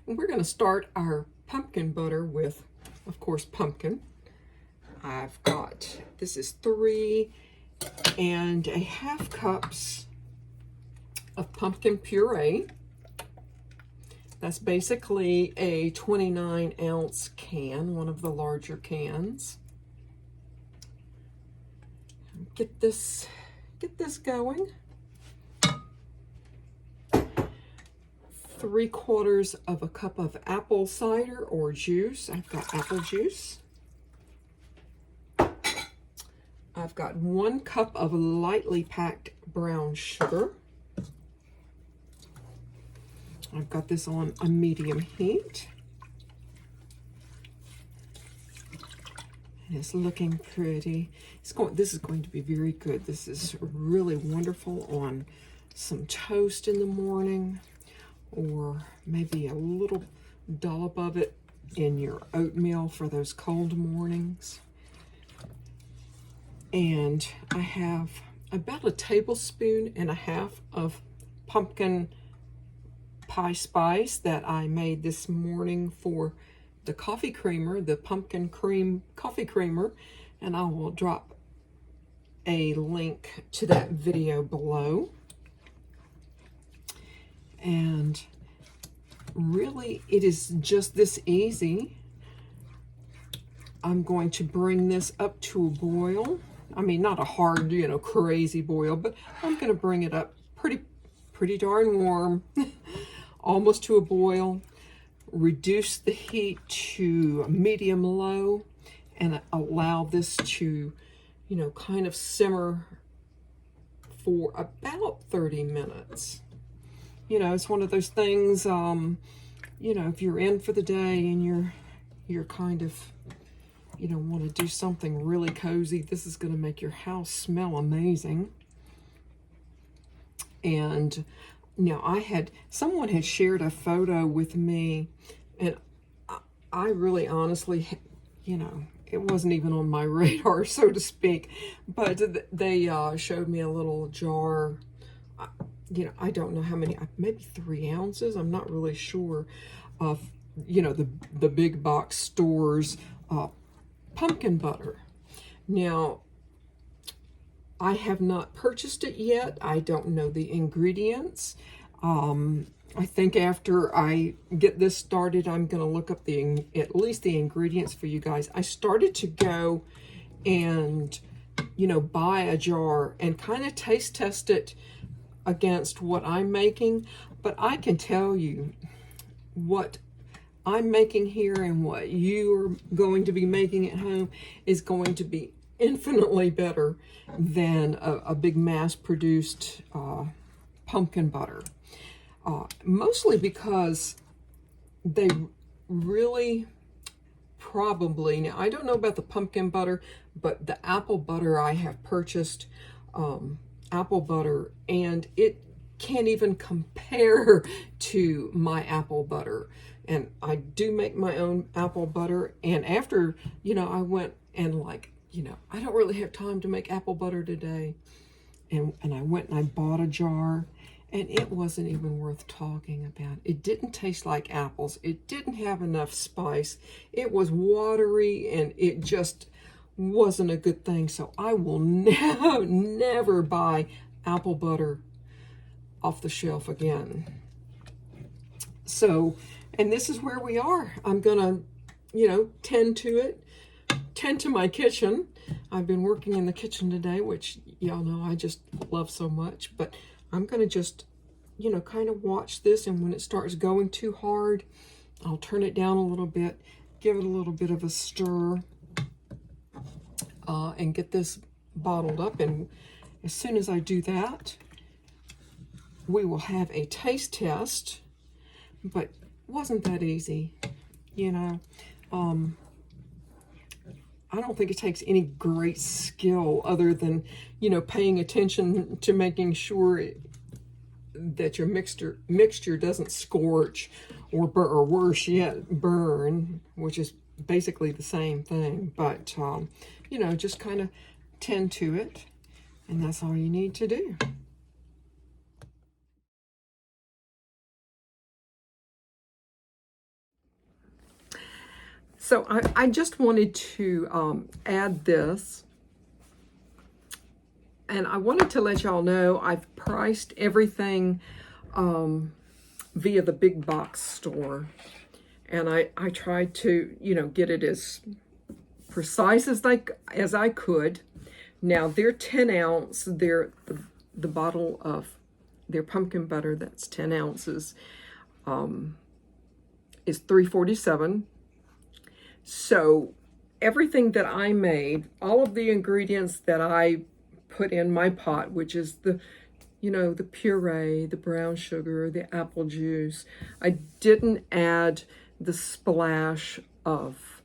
And we're going to start our pumpkin butter with, of course, pumpkin. I've got, this is 3.5 cups of pumpkin puree. That's basically a 29-ounce can, one of the larger cans. Get this going. 3/4 of a cup of apple cider or juice. I've got apple juice. I've got 1 cup of lightly packed brown sugar. I've got this on a medium heat. And it's looking pretty. This is going to be very good. This is really wonderful on some toast in the morning, or maybe a little dollop of it in your oatmeal for those cold mornings. And I have about 1.5 tablespoons of pumpkin pie spice that I made this morning for the coffee creamer, the pumpkin cream coffee creamer, and I will drop a link to that video below. And really, it is just this easy. I'm going to bring this up to a boil. I mean, not a hard, crazy boil, but I'm going to bring it up pretty darn warm, almost to a boil. Reduce the heat to medium low and allow this to, kind of simmer for about 30 minutes. It's one of those things, if you're in for the day and you're kind of, want to do something really cozy, this is going to make your house smell amazing. And now someone had shared a photo with me, and I really honestly, it wasn't even on my radar, so to speak, but they showed me a little jar. I don't know how many, maybe 3 ounces, I'm not really sure, of, the big box stores pumpkin butter. Now, I have not purchased it yet. I don't know the ingredients. I think after I get this started, I'm going to look up at least the ingredients for you guys. I started to go and, buy a jar and kind of taste test it against what I'm making. But I can tell you what I'm making here and what you're going to be making at home is going to be infinitely better than a big mass-produced pumpkin butter. Mostly because they really probably, now I don't know about the pumpkin butter, but the apple butter I have purchased, apple butter, and it can't even compare to my apple butter. And I do make my own apple butter, and after, I went and I don't really have time to make apple butter today. And I went and I bought a jar, and it wasn't even worth talking about. It didn't taste like apples. It didn't have enough spice. It was watery, and it just wasn't a good thing. So I will never buy apple butter off the shelf again. So, and this is where we are. I'm gonna, tend to my kitchen. I've been working in the kitchen today, which y'all know I just love so much, but I'm gonna just, kind of watch this, and when it starts going too hard, I'll turn it down a little bit, give it a little bit of a stir, and get this bottled up. And as soon as I do that, we will have a taste test. But wasn't that easy, I don't think it takes any great skill other than, paying attention to making sure that your mixture doesn't scorch or worse yet, burn, which is basically the same thing. But, just kind of tend to it, and that's all you need to do. So I just wanted to add this. And I wanted to let y'all know I've priced everything via the big box store. And I tried to, you know, get it as precise as I could. Now, their 10 ounce, the bottle of their pumpkin butter, that's 10 ounces, is $3.47. So everything that I made, all of the ingredients that I put in my pot, which is the puree, the brown sugar, the apple juice, I didn't add the splash of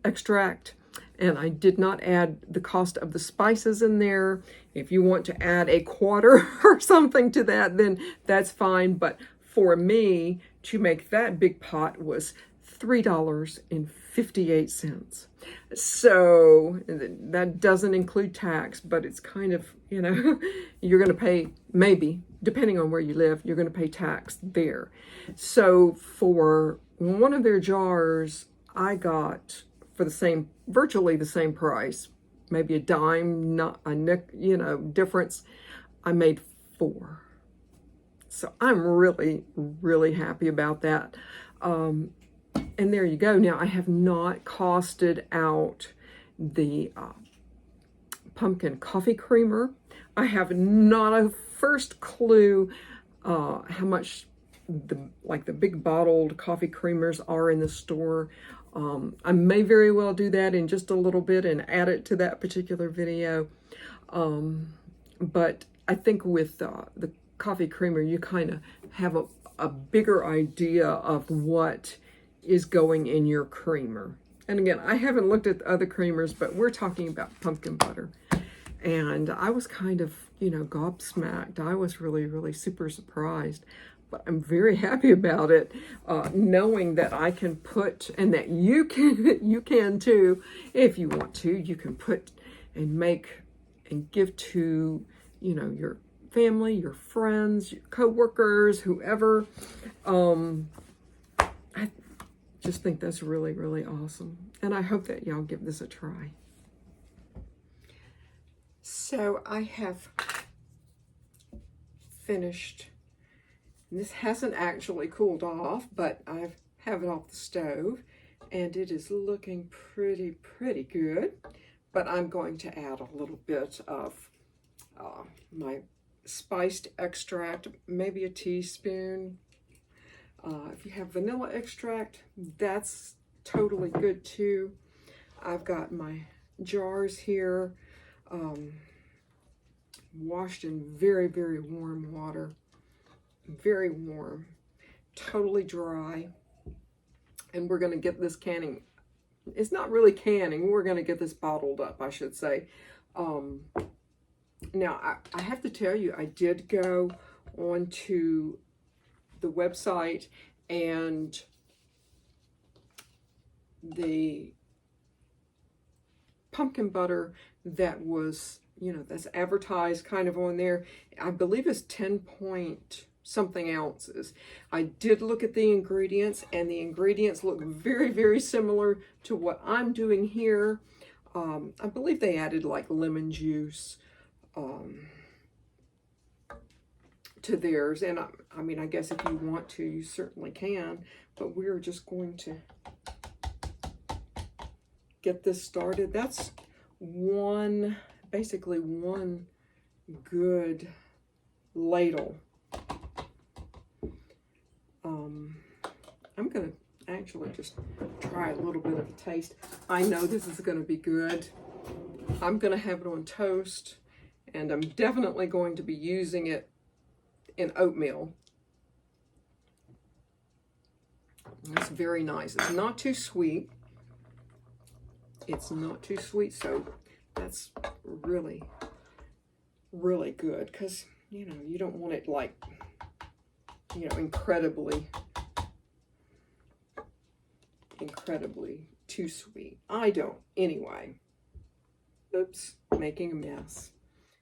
extract, and I did not add the cost of the spices in there. If you want to add a quarter or something to that, then that's fine. But for me, to make that big pot was $3.58. So that doesn't include tax, but it's kind of, you know, you're going to pay, maybe, depending on where you live, you're going to pay tax there. So for one of their jars, I got for virtually the same price, maybe a dime, not a nick, you know, difference. I made 4. So I'm really, really happy about that. And there you go. Now, I have not costed out the pumpkin coffee creamer. I have not a first clue how much the big bottled coffee creamers are in the store. I may very well do that in just a little bit and add it to that particular video. But I think with the coffee creamer, you kind of have a bigger idea of what is going in your creamer. And again, I haven't looked at the other creamers, but we're talking about pumpkin butter. And I was kind of, you know, gobsmacked. I was really, really super surprised. But I'm very happy about it, knowing that I can put, and that you can too, if you want to. You can put and make and give to, you know, your family, your friends, your coworkers, whoever. I just think that's really, really awesome. And I hope that y'all give this a try. So I have finished. This hasn't actually cooled off, but I have it off the stove, and it is looking pretty good. But I'm going to add a little bit of my spiced extract, maybe a teaspoon. If you have vanilla extract, that's totally good too. I've got my jars here, washed in very, very warm water. Very warm, totally dry. And we're going to get this canning. It's not really canning. We're going to get this bottled up, I should say. Now, I have to tell you, I did go onto the website, and the pumpkin butter that was, you know, that's advertised kind of on there, I believe is 10 point something ounces. I did look at the ingredients, and the ingredients look very, very similar to what I'm doing here. I believe they added like lemon juice to theirs, and I mean, I guess if you want to, you certainly can, but we're just going to get this started. That's basically one good ladle. I'm going to actually just try a little bit of a taste. I know this is going to be good. I'm going to have it on toast, and I'm definitely going to be using it in oatmeal. It's very nice. It's not too sweet. It's not too sweet, so that's really, really good, because, you know, you don't want it like, you know, incredibly too sweet. I don't, anyway. Oops, making a mess.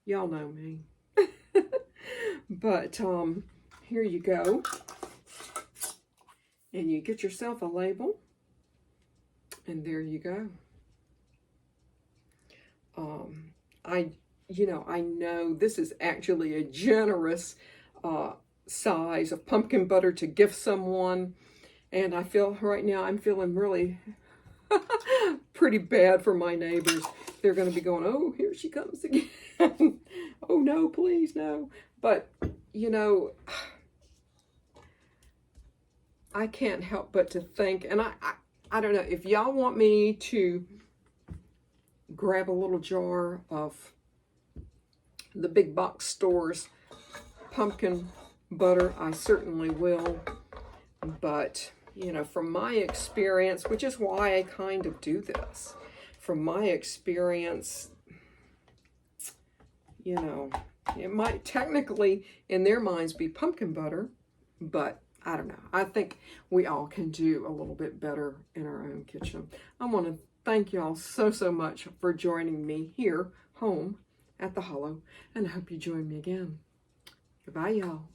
Y'all know me. But here you go. And you get yourself a label. And there you go. I know this is actually a generous size of pumpkin butter to gift someone. And I feel right now, I'm feeling really pretty bad for my neighbors. They're going to be going, oh, here she comes again. Oh, no, please, no. But, I can't help but to think, and I don't know, if y'all want me to grab a little jar of the big box stores pumpkin butter, I certainly will. But, from my experience, which is why I kind of do this, from my experience, it might technically, in their minds, be pumpkin butter, but I don't know. I think we all can do a little bit better in our own kitchen. I want to thank y'all so much for joining me here home at the Hollow, and I hope you join me again. Goodbye, y'all.